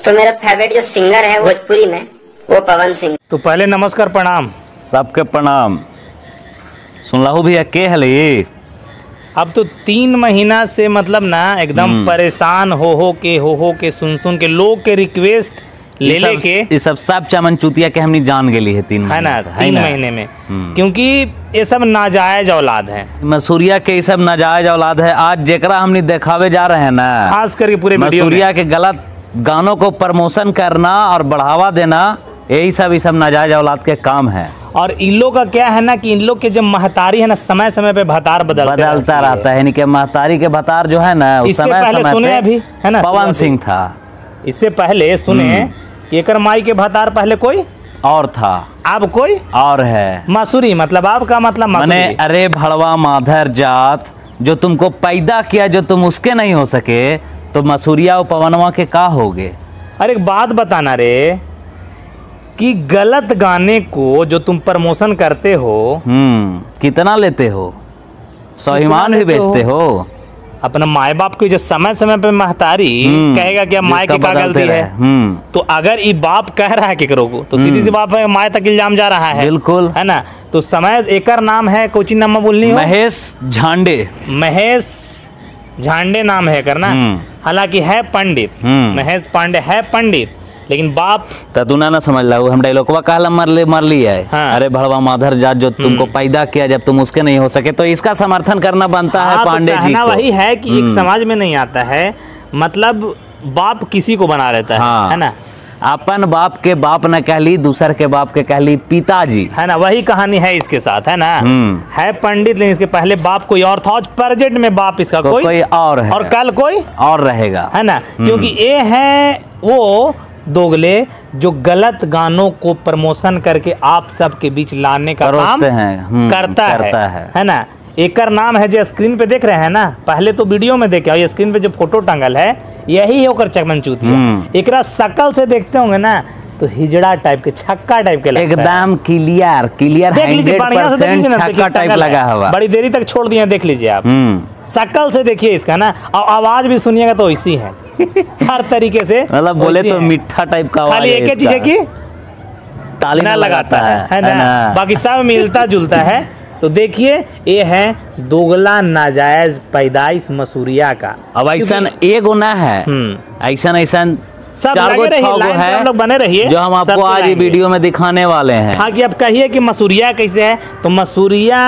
तो मेरा फेवरेट जो सिंगर है भोजपुरी में वो पवन सिंह। तो पहले नमस्कार प्रणाम। सबके प्रणाम। सुन लो भैया के हले ये अब तो 3 महीना से मतलब ना एकदम परेशान हो के सुन के लोग के रिक्वेस्ट ले लेके ये सब चमन चुतिया के हमने जान गेली है 3 है ना 3 महीने में, क्योंकि ये सब नाजायज औलाद है। मसूरिया के ये सब नाजायज औलाद है। आज जेकरा हमने दिखावे जा रहे हैं ना, खास करके पूरे मसूरिया के गलत गानों को प्रमोशन करना और बढ़ावा देना, यही सब नाजायज औलाद के काम है। और इन लोग का क्या है ना कि इन लोग के जब महतारी है ना समय समय पे भतार बदलता रहता है। यानी कि महतारी के भतार जो है ना उस समय सुने अभी है ना पवन सिंह था। इससे पहले सुने कि एकर माई के भतार पहले कोई और था, अब कोई और है। मसूरी मतलब आपका मतलब मने अरे भड़वा माधर जात जो तुमको पैदा किया, जो तुम उसके नहीं हो सके, तो मसूरिया और पवनवा के का होगे। अरे एक बात बताना रे कि गलत गाने को जो तुम प्रमोशन करते हो कितना लेते हो, स्वाभिमान भी बेचते हो। अपना माए बाप को जो समय समय पे महतारी कहेगा कि माए की क्या गलती है, तो अगर ये बाप कह रहा है केकरो को तो सीधी सी बात है माए तक इल्जाम जा रहा है। बिल्कुल है ना। तो समय एकर नाम है कोचिंग नाम बोलनी हो महेश झांडे नाम है करना। हालांकि है पंडित, महेश पांडे है पंडित, लेकिन बाप तूना ना समझ ला। हम डायलॉगवा कहला मर ली है। हाँ। अरे भड़वा माधर जात जो तुमको पैदा किया जब तुम उसके नहीं हो सके, तो इसका समर्थन करना बनता है पांडे जी को। वही है कि एक समाज में नहीं आता है, मतलब बाप किसी को बना लेता है। हाँ। है ना। अपन बाप के बाप न कहली, दूसर के बाप के कहली पिताजी, है ना। वही कहानी है इसके साथ, है ना। है पंडित, लेकिन इसके पहले बाप कोई और था। प्रेजेंट में बाप इसका कोई और है, और कल कोई और रहेगा, है ना। क्योंकि ये है वो दोगले जो गलत गानों को प्रमोशन करके आप सबके बीच लाने का काम करता है ना। एकर नाम है जो स्क्रीन पे देख रहे हैं ना, पहले तो वीडियो में देखे, ये स्क्रीन पे जो फोटो टंगल है यही होकर चकमन चूतिया। एकरा शकल से देखते होंगे ना तो हिजड़ा टाइप के, छक्का टाइप के लगता एकदम क्लियर देख लीजिए, बढ़िया से देख लीजिए, छक्का टाइप लगा हुआ। बड़ी देरी तक छोड़ दिए, देख लीजिए आप शकल से देखिए इसका ना, और आवाज भी सुनिएगा तो इसी है हर तरीके से, मतलब बोले तो मीठा टाइप का। खाली एक चीज है कि ताली ना लगाता है ना, बाकी सब मिलता जुलता है। तो देखिए ये है दोगला नाजायज पैदाइश मसूरिया का। अब ऐसा एगो ना है, ऐसा सब 4-6 है, लोग बने रहिए जो हम आपको आज वीडियो में दिखाने वाले हैं। हाँ कि अब कहिए कि मसूरिया कैसे है। तो मसूरिया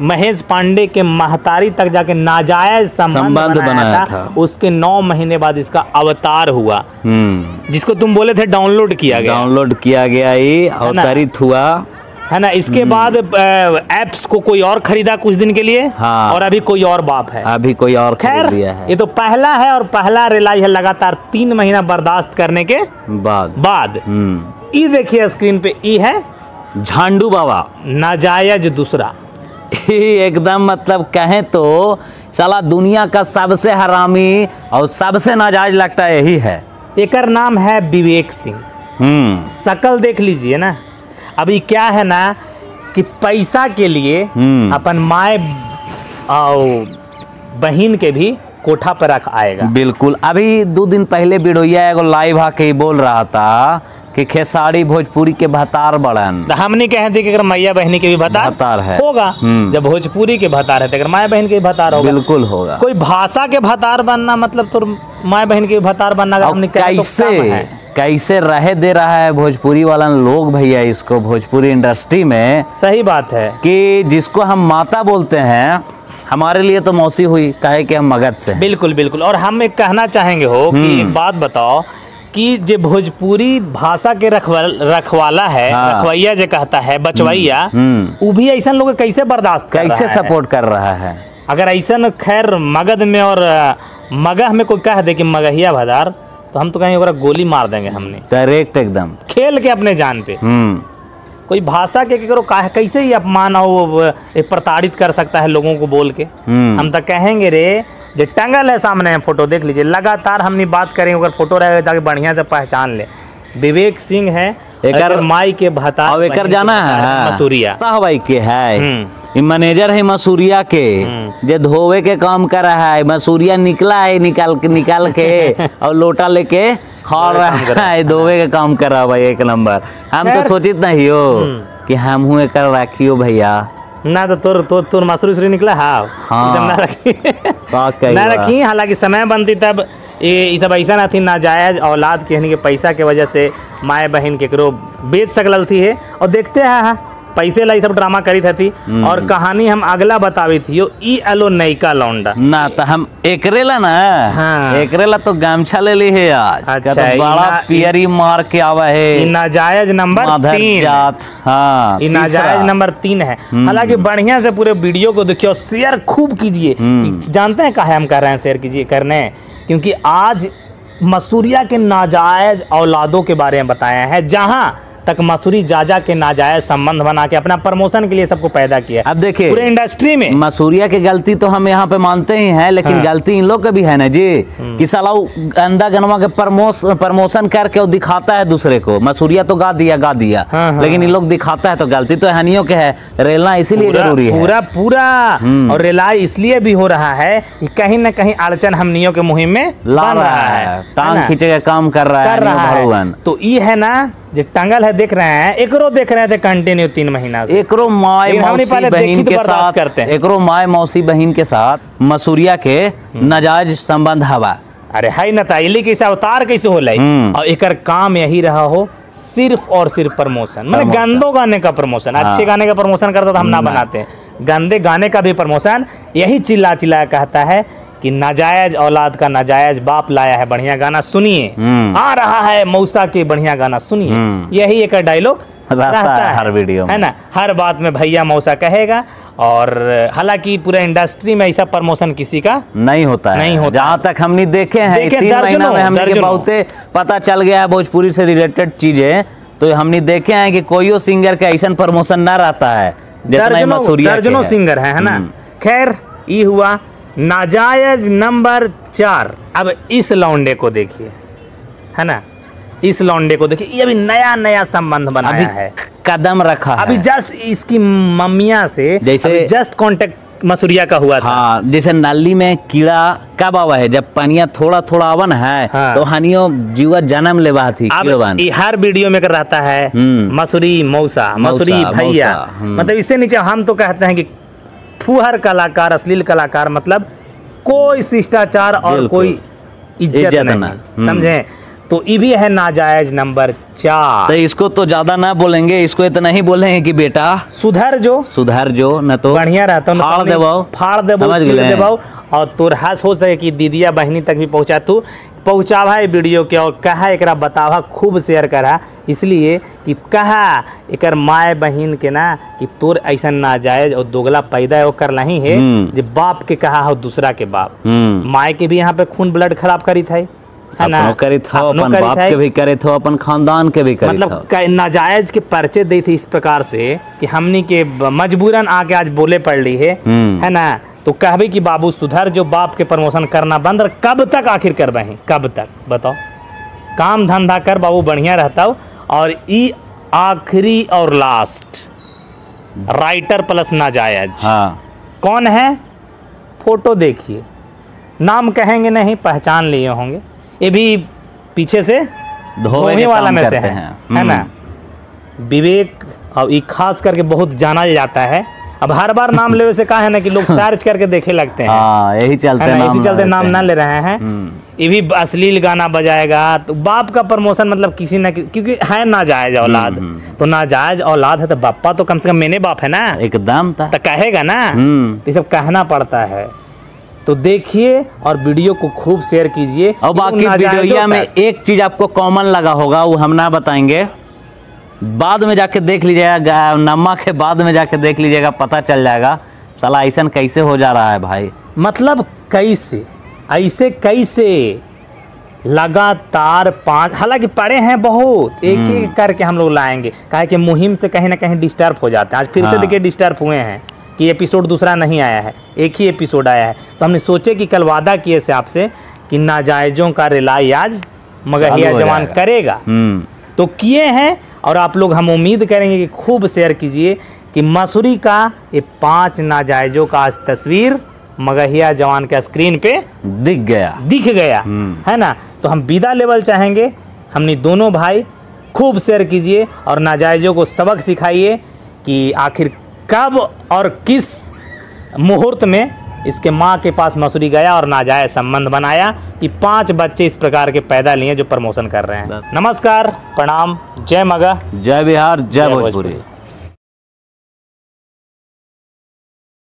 महेश पांडे के महतारी तक जाके नाजायज संबंध बनाया था। उसके 9 महीने बाद इसका अवतार हुआ, जिसको तुम बोले थे डाउनलोड किया गया ये अवतरित हुआ, है ना। इसके बाद एप्स को कोई और खरीदा कुछ दिन के लिए। हाँ। और अभी कोई और बाप है, अभी कोई और खरीद लिया है। ये तो पहला है और पहला रिलाई है लगातार 3 महीना बर्दाश्त करने के बाद। ये देखिए स्क्रीन पे, ये है झांडू बाबा नाजायज दूसरा। एकदम मतलब कहें तो साला दुनिया का सबसे हरामी और सबसे नाजायज लगता है यही है। एकर नाम है विवेक सिंह। शकल देख लीजिए ना। अभी क्या है ना कि पैसा के लिए अपन माए और बहन के भी कोठा पर रख आएगा। बिल्कुल। अभी 2 दिन पहले बिड़ोया एगो लाइव आके बोल रहा था कि खेसारी भोजपुरी के भतार बड़न। हम नहीं कहते कि अगर मैया बहनी के भी भतार है होगा। जब भोजपुरी के भतार है तो अगर माया बहन के भी भतार होगा। बिल्कुल होगा। कोई भाषा के भतार बनना मतलब तो माया बहन के भी भतार बनना कैसे रहे दे रहा है भोजपुरी वाला लोग भैया इसको भोजपुरी इंडस्ट्री में। सही बात है कि जिसको हम माता बोलते हैं, हमारे लिए तो मौसी हुई, कहे कि हम मगध से। बिल्कुल। और हम एक कहना चाहेंगे हो कि एक बात बताओ कि जो भोजपुरी भाषा के रखवाला है, रखवैया जो कहता है, बचवैया, वो भी ऐसा लोग कैसे बर्दाश्त कैसे सपोर्ट कर रहा है। अगर ऐसा खैर मगध में और मगह में कोई कह दे कि मगहिया भदार, तो हम तो कहीं गोली मार देंगे हमने डायरेक्ट एकदम खेल के अपने जान पे। कोई भाषा के कैसे ही अपमान हो प्रताड़ित कर सकता है लोगों को बोल के। हम तो कहेंगे रे जो टंगल है सामने फोटो देख लीजिए, लगातार हमने बात करेंगे, अगर फोटो रहेगा ताकि बढ़िया से पहचान ले। विवेक सिंह है, एकर माई के भतार एकर जाना है मसूरिया भाई के है। ये मैनेजर है मसूरिया के, जो धोवे के काम कर रहा है। मसूरिया निकला है निकाल के और लोटा लेके खा रहा है, धोवे के काम कर रहा है भाई, एक नंबर। हम तो सोचित नहीं हो कि हम हुए कर रखियो भैया ना, तो तोर मसूरी निकला। हाँ ना रखी। हालांकि समय बनती तब ये सब ऐसा ना थी, नाजायज औलाद के पैसा के वजह से माए बहन केकरो बेच सकल थी है। और देखते हैं पैसे ला सब ड्रामा करी थी। और कहानी हम अगला बतावी थी ई अलो नयका लौंडा ना, तो हम एकरेला ना। हाँ। एकरेला तो गामछा ले ली है आज। अच्छा, तो बड़ा पियरी मार के आवा है। नाजायज नंबर 3। हाँ, नाजायज नंबर 3 है। हालांकि बढ़िया से पूरे वीडियो को देखिए, शेयर खूब कीजिए। जानते हैं काहे हम कर रहे हैं शेयर कीजिए करने, क्योंकि आज मसूरिया के नाजायज औलादों के बारे में बताया है, जहां तक मसूरी जाजा के नाजायज संबंध बना के अपना प्रमोशन के लिए सबको पैदा किया। अब देखिए पूरे इंडस्ट्री में मसूरिया की गलती तो हम यहाँ पे मानते ही हैं, लेकिन गलती इन लोग का भी है ना जी, कि साला अंधा गनवा के प्रमोशन करके वो दिखाता है दूसरे को। मसूरिया तो गा दिया लेकिन इन लोग दिखाता है, तो गलती तो हनियों के है। रेलना इसीलिए जरूरी है पूरा और रेलाई इसलिए भी हो रहा है कि कहीं न कहीं अड़चन हमनियों के मुहिम में ला रहा है, टांग खींचे का काम कर रहा है। तो ये है ना जो टंगल है, देख रहे हैं, एकरो देख रहे थे कंटिन्यू 3 महीना से। एकरो माय मौसी बहन के साथ करते हैं। एकरो माय मौसी बहन के साथ मसूरिया के नाजायज संबंध हवा। अरे हाय नताइली कैसे अवतार कैसे हो लाई। और एकर काम यही रहा हो, सिर्फ और सिर्फ प्रमोशन। मतलब गंदो गाने का प्रमोशन। अच्छे गाने का प्रमोशन करता तो हम ना बनाते, गंदे गाने का भी प्रमोशन। यही चिल्ला कहता है कि नाजायज औलाद का नाजायज बाप लाया है, बढ़िया गाना सुनिए। आ रहा है मौसा के, बढ़िया गाना सुनिए। यही एक डायलॉग रहता है हर वीडियो में, है ना। हर बात में भैया मौसा कहेगा। और हालांकि पूरा इंडस्ट्री में ऐसा प्रमोशन किसी का नहीं होता है। जहाँ तक हमने देखे हैं 3 महीना में हमें बहुते पता चल गया है भोजपुरी से रिलेटेड चीजें। तो हमने देखे हैं कि कोई सिंगर का ऐसा प्रमोशन ना रहता है, दर्जनों सिंगर है ना। खैर ये हुआ नाजायज नंबर 4। अब इस लौंडे को देखिए, है ना, इस लौंडे को देखिए। ये अभी नया संबंध बनाया है, कदम रखा अभी जस्ट इसकी मम्मिया से जैसे जस्ट कांटेक्ट मसूरिया का हुआ था। हाँ, जैसे नाली में कीड़ा कब आवा है, जब पानिया थोड़ा आवन है। हाँ। तो हनियो जीवा जन्म लेवा थी। अब हर वीडियो में कर रहता है मसूरी मौसा, मसूरी भैया। मतलब इससे नीचे हम तो कहते हैं कि फुहर कलाकार, अश्लील कलाकार, मतलब कोई शिष्टाचार और कोई इज्जत नहीं, समझे। तो ये भी है नाजायज नंबर 4। तो इसको तो ज्यादा ना बोलेंगे, इसको इतना ही बोलेंगे कि बेटा सुधर जो न तो बढ़िया रहता हूँ, फाड़ देबो। और तोर हाथ हो सके कि दीदिया बहनी तक भी पहुँचावा है वीडियो के, और कहा एक बतावा खूब शेयर करा, इसलिए कि कहा एक माए बहन के ना कि तोर ऐसा नाजायज और दोगला पैदा है कर नहीं है। जब बाप के कहा हो दूसरा के बाप, माए के भी यहाँ पे खून ब्लड खराब करी था, है ना, करे था, अपन बाप के भी करे थे, अपन खानदान के भी करे। मतलब नाजायज के पर्चे दी थी इस प्रकार से कि हमनी के मजबूरन आके आज बोले पड़ ली है ना। तो कहबी कि बाबू सुधर जो, बाप के प्रमोशन करना बंद। और कब तक आखिर कर बहे, कब तक बताओ, काम धंधा कर बाबू, बढ़िया रहता हो। और ई आखिरी और लास्ट राइटर प्लस नाजायज। हाँ। कौन है, फोटो देखिए, नाम कहेंगे नहीं, पहचान लिए होंगे। ये भी पीछे से धोने वाला में से है ना। विवेक, और ये खास करके बहुत जाना जाता है। अब हर बार नाम लेवे से कहा है ना कि लोग सर्च करके देखे लगते हैं। यही चलते नाम ना ले रहे हैं। ये भी अश्लील गाना बजाएगा, तो बाप का प्रमोशन मतलब किसी ना, क्योंकि है नाजायज औलाद। तो नाजायज औलाद है तो बापा तो कम से कम मेरे बाप है ना, एकदम तो कहेगा ना, ये सब कहना पड़ता है। तो देखिए और वीडियो को खूब शेयर कीजिए। और बाकी वीडियो में एक चीज आपको कॉमन लगा होगा, वो हम ना बताएंगे, बाद में जाके देख लीजिएगा, नम्मा के बाद में जाके देख लीजिएगा, पता चल जाएगा साला ऐसा कैसे हो जा रहा है भाई। मतलब कैसे लगातार 5, हालांकि पड़े हैं बहुत, एक एक करके हम लोग लाएंगे, काहे कि मुहिम से कहीं ना कहीं डिस्टर्ब हो जाते हैं। आज फिर से देखिए डिस्टर्ब हुए हैं कि एपिसोड दूसरा नहीं आया है, एक ही एपिसोड आया है। तो हमने सोचे कि कल वादा किए से आपसे कि नाजायजों का रिलाई आज मगहिया जवान करेगा, तो किए हैं। और आप लोग, हम उम्मीद करेंगे कि खूब शेयर कीजिए कि मसूरी का ये 5 नाजायजों का आज तस्वीर मगहिया जवान के स्क्रीन पे दिख गया है ना। तो हम विदा लेवल चाहेंगे, हमने दोनों भाई खूब शेयर कीजिए और नाजायजों को सबक सिखाइए कि आखिर कब और किस मुहूर्त में इसके माँ के पास मसूरी गया और नाजायज संबंध बनाया कि 5 बच्चे इस प्रकार के पैदा लिए जो प्रमोशन कर रहे हैं। नमस्कार, प्रणाम, जय मगह, जय बिहार, जय भोजपुरी।